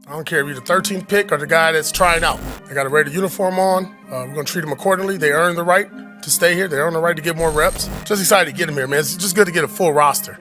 I don't care if you're the 13th pick or the guy that's trying out. They got a Raider uniform on. We're going to treat them accordingly. They earn the right to stay here. They earn the right to get more reps. Just excited to get them here, man. It's just good to get a full roster.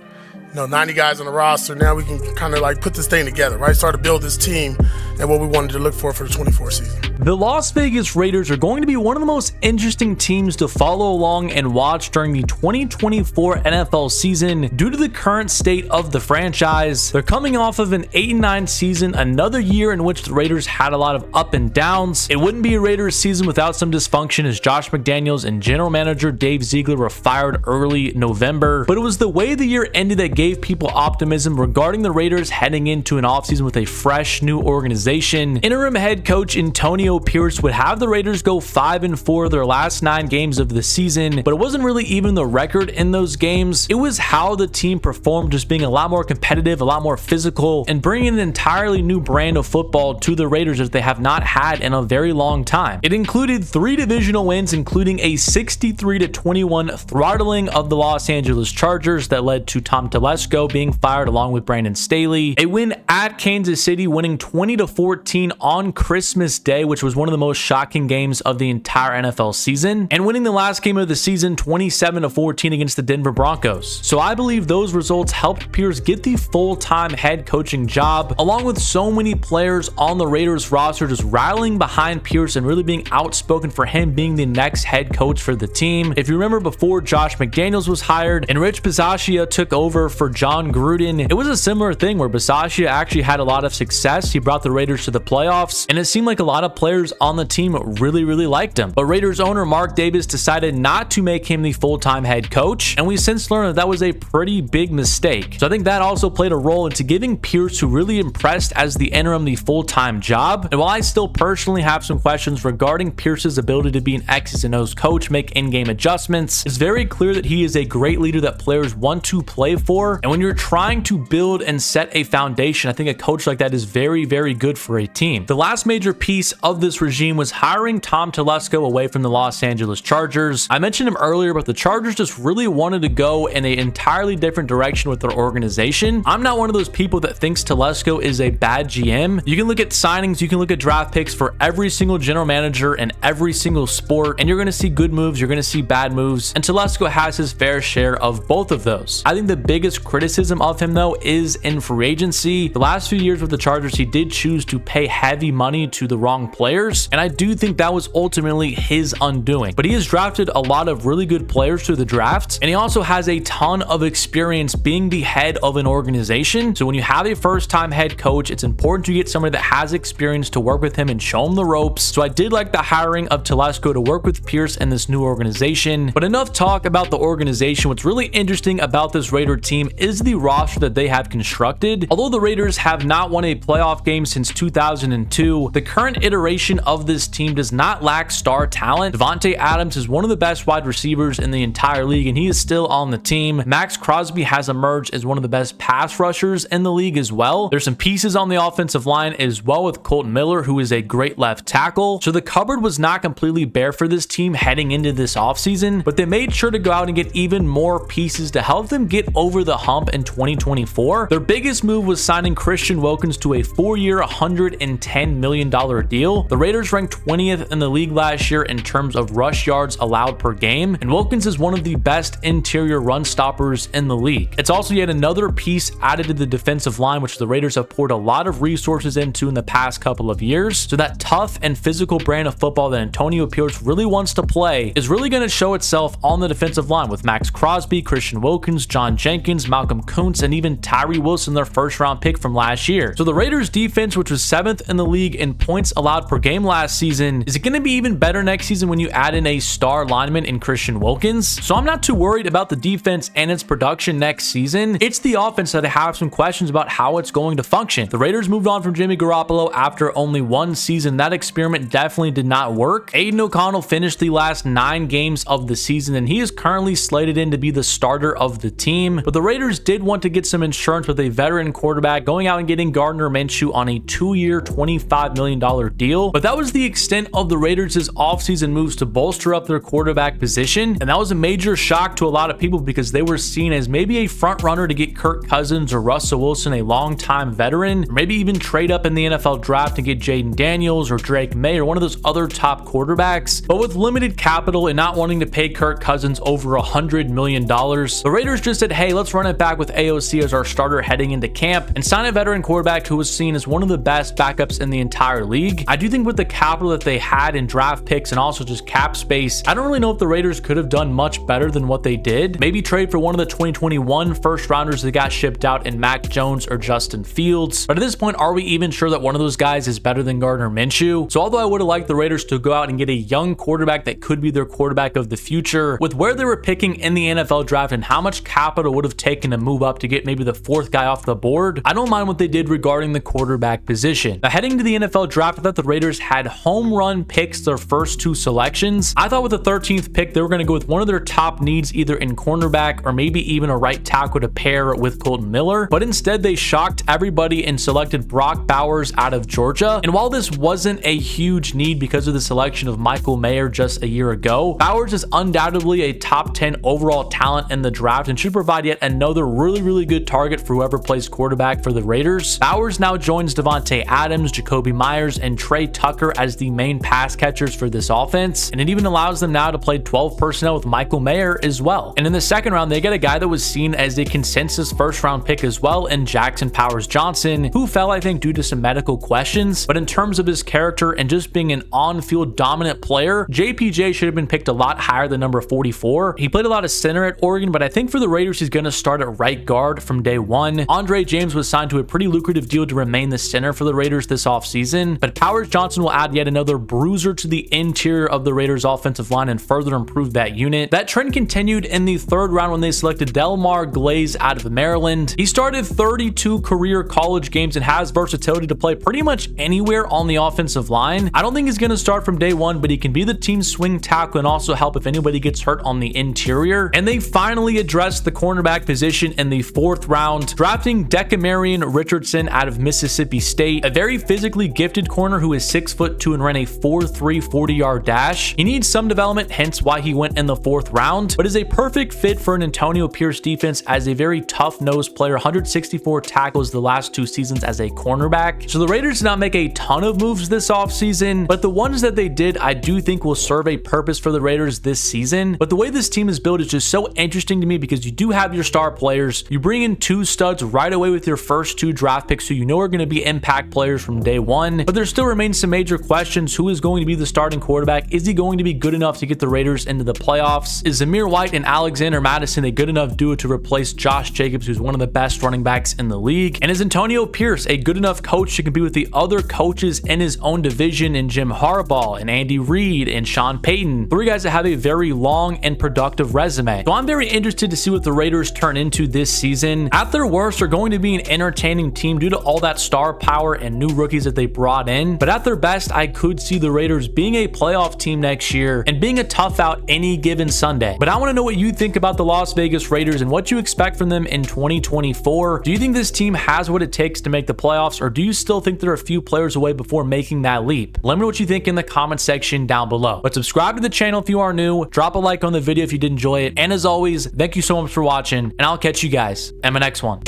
90 guys on the roster. Now we can kind of like put this thing together, right? Start to build this team and what we wanted to look for the 24 season. The Las Vegas Raiders are going to be one of the most interesting teams to follow along and watch during the 2024 NFL season due to the current state of the franchise. They're coming off of an 8-9 season, another year in which the Raiders had a lot of up and downs. It wouldn't be a Raiders season without some dysfunction as Josh McDaniels and general manager Dave Ziegler were fired early November, but it was the way the year ended that gave people optimism regarding the Raiders heading into an offseason with a fresh new organization. Interim head coach Antonio Pierce would have the Raiders go 5-4 their last 9 games of the season, but it wasn't really even the record in those games. It was how the team performed, just being a lot more competitive, a lot more physical, and bringing an entirely new brand of football to the Raiders that they have not had in a very long time. It included 3 divisional wins, including a 63-21 throttling of the Los Angeles Chargers that led to Tom Telesco being fired along with Brandon Staley. A win at Kansas City, winning 20-14 on Christmas Day, which was one of the most shocking games of the entire NFL season, and winning the last game of the season 27-14 against the Denver Broncos. So I believe those results helped Pierce get the full-time head coaching job, along with so many players on the Raiders roster just rallying behind Pierce and really being outspoken for him being the next head coach for the team. If you remember, before Josh McDaniels was hired and Rich Bisaccia took over for John Gruden, it was a similar thing where Bisaccia actually had a lot of success. He brought the Raiders to the playoffs, and it seemed like a lot of players on the team really liked him. But Raiders owner Mark Davis decided not to make him the full-time head coach, and we since learned that was a pretty big mistake. So I think that also played a role into giving Pierce, who really impressed as the interim, the full-time job. And while I still personally have some questions regarding Pierce's ability to be an X's and O's coach, make in-game adjustments, it's very clear that he is a great leader that players want to play for. And when you're trying to build and set a foundation, I think a coach like that is very good for a team. The last major piece of this regime was hiring Tom Telesco away from the Los Angeles Chargers. I mentioned him earlier, but the Chargers just really wanted to go in an entirely different direction with their organization. I'm not one of those people that thinks Telesco is a bad GM. You can look at signings, you can look at draft picks for every single general manager and every single sport, and you're going to see good moves, you're going to see bad moves, and Telesco has his fair share of both of those. I think the biggest criticism of him, though, is in free agency. The last few years with the Chargers, he did choose to pay heavy money to the wrong players, and I do think that was ultimately his undoing. But he has drafted a lot of really good players through the draft, and he also has a ton of experience being the head of an organization. So when you have a first-time head coach, it's important to get somebody that has experience to work with him and show him the ropes. So I did like the hiring of Telesco to work with Pierce and this new organization. But enough talk about the organization. What's really interesting about this Raider team is the roster that they have constructed. Although the Raiders have not won a playoff game since 2002, the current iteration of this team does not lack star talent. Devontae Adams is one of the best wide receivers in the entire league, and he is still on the team. Max Crosby has emerged as one of the best pass rushers in the league as well. There's some pieces on the offensive line as well with Colton Miller, who is a great left tackle. So the cupboard was not completely bare for this team heading into this offseason, but they made sure to go out and get even more pieces to help them get over the hump in 2024. Their biggest move was signing Christian Wilkins to a 4-year, $110 million deal. The Raiders ranked 20th in the league last year in terms of rush yards allowed per game, and Wilkins is one of the best interior run stoppers in the league. It's also yet another piece added to the defensive line, which the Raiders have poured a lot of resources into in the past couple of years. So that tough and physical brand of football that Antonio Pierce really wants to play is really going to show itself on the defensive line with Max Crosby, Christian Wilkins, John Jenkins, Malcolm Kuntz, and even Tyree Wilson, their first-round pick from last year. So the Raiders defense, which was 7th in the league in points allowed per game last season, is it going to be even better next season when you add in a star lineman in Christian Wilkins? So I'm not too worried about the defense and its production next season. It's the offense that I have some questions about how it's going to function. The Raiders moved on from Jimmy Garoppolo after only 1 season. That experiment definitely did not work. Aiden O'Connell finished the last 9 games of the season, and he is currently slated in to be the starter of the team. But the Raiders Raiders did want to get some insurance with a veteran quarterback, going out and getting Gardner Minshew on a 2-year, $25 million deal. But that was the extent of the Raiders' offseason moves to bolster up their quarterback position. And that was a major shock to a lot of people because they were seen as maybe a front runner to get Kirk Cousins or Russell Wilson, a longtime veteran, or maybe even trade up in the NFL draft to get Jaden Daniels or Drake May or one of those other top quarterbacks. But with limited capital and not wanting to pay Kirk Cousins over $100 million, the Raiders just said, hey, let's run it back with AOC as our starter heading into camp and sign a veteran quarterback who was seen as one of the best backups in the entire league. I do think with the capital that they had in draft picks and also just cap space, I don't really know if the Raiders could have done much better than what they did. Maybe trade for one of the 2021 first rounders that got shipped out in Mac Jones or Justin Fields. But at this point, are we even sure that one of those guys is better than Gardner Minshew? So although I would have liked the Raiders to go out and get a young quarterback that could be their quarterback of the future, with where they were picking in the NFL draft and how much capital would have taken to move up to get maybe the fourth guy off the board, I don't mind what they did regarding the quarterback position. Now, heading to the NFL draft, I thought the Raiders had home run picks their first two selections. I thought with the 13th pick, they were going to go with one of their top needs, either in cornerback or maybe even a right tackle to pair with Colton Miller. But instead, they shocked everybody and selected Brock Bowers out of Georgia. And while this wasn't a huge need because of the selection of Michael Mayer just a year ago, Bowers is undoubtedly a top 10 overall talent in the draft and should provide yet another really good target for whoever plays quarterback for the Raiders. Bowers now joins Devontae Adams, Jacoby Myers, and Trey Tucker as the main pass catchers for this offense. And it even allows them now to play 12 personnel with Michael Mayer as well. And in the second round, they get a guy that was seen as a consensus first round pick as well in Jackson Powers Johnson, who fell, I think, due to some medical questions. But in terms of his character and just being an on-field dominant player, JPJ should have been picked a lot higher than number 44. He played a lot of center at Oregon, but I think for the Raiders, he's going to start at right guard from day one. Andre James was signed to a pretty lucrative deal to remain the center for the Raiders this offseason, but Powers Johnson will add yet another bruiser to the interior of the Raiders offensive line and further improve that unit. That trend continued in the third round when they selected Delmar Glaze out of Maryland. He started 32 career college games and has versatility to play pretty much anywhere on the offensive line. I don't think he's going to start from day one, but he can be the team's swing tackle and also help if anybody gets hurt on the interior. And they finally addressed the cornerback position in the fourth round, drafting Decamarion Richardson out of Mississippi State, a very physically gifted corner who is 6'2" and ran a 4.3 40-yard dash. He needs some development, hence why he went in the fourth round, but is a perfect fit for an Antonio Pierce defense as a very tough-nosed player, 164 tackles the last 2 seasons as a cornerback. So the Raiders did not make a ton of moves this offseason, but the ones that they did, I do think will serve a purpose for the Raiders this season. But the way this team is built is just so interesting to me because you do have your star players. You bring in 2 studs right away with your first 2 draft picks who you know are going to be impact players from day one, but there still remains some major questions. Who is going to be the starting quarterback? Is he going to be good enough to get the Raiders into the playoffs? Is Zamir White and Alexander Mattison a good enough duo to replace Josh Jacobs, who's one of the best running backs in the league? And is Antonio Pierce a good enough coach to compete with the other coaches in his own division in Jim Harbaugh and Andy Reid and Sean Payton? 3 guys that have a very long and productive resume. So I'm very interested to see what the Raiders turn into this season. At their worst, they're going to be an entertaining team due to all that star power and new rookies that they brought in. But at their best, I could see the Raiders being a playoff team next year and being a tough out any given Sunday. But I want to know what you think about the Las Vegas Raiders and what you expect from them in 2024. Do you think this team has what it takes to make the playoffs, or do you still think they're a few players away before making that leap? Let me know what you think in the comment section down below. But subscribe to the channel if you are new, drop a like on the video if you did enjoy it, and as always, thank you so much for watching, and I'll catch you guys in my next one.